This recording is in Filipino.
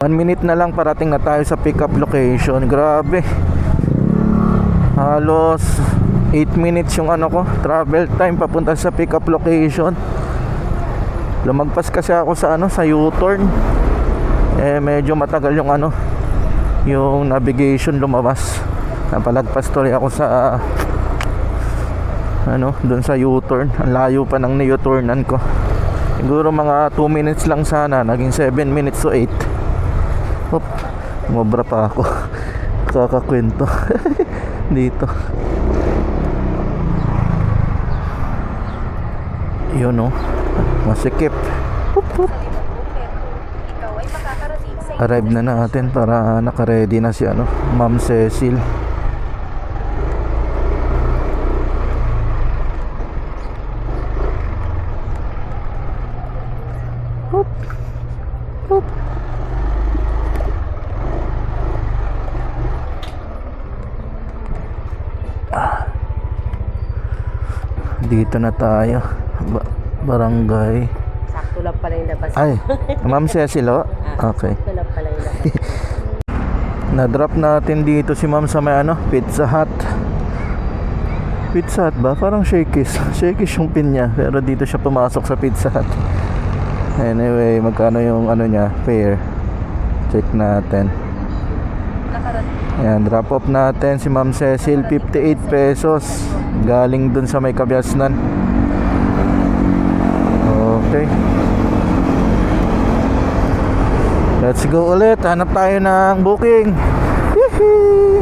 1 minute na lang parating na tayo sa pick up location. Grabe, halos 8 minutes yung ano ko, travel time papunta sa pick up location. Lumagpas kasi ako sa ano, sa U-turn. Medyo matagal yung ano, yung navigation lumabas. Napalagpas tuloy ako sa ano, dun sa U-turn. Ang layo pa ng U-turnan ko. Siguro mga 2 minutes lang sana, naging 7 minutes to 8. Hop, mobra pa ako. Kakakwento dito. Yun o, masikip. Hup, hup. Arrive na natin para naka-ready na si ano, Ma'am Cecil. Hup, hup. Dito na tayo. Barangay. Sakto lang pala yung labas. Ay, Ma'am Cecil, oh. Okay. Sakto lang pala yung labas. Na-drop natin dito si Ma'am sa may ano, Pizza Hut. Pizza Hut ba? Parang Shakey's. Shakey's yung pin niya, pero dito siya pumasok sa Pizza Hut. Anyway, magkano yung ano niya, fare? Check natin. Ayan, drop off natin si Ma'am Cecil, 58 pesos. Galing dun sa may Kabiasnan. Okay. Let's go ulit. Hanap tayo ng booking. Yee-hee!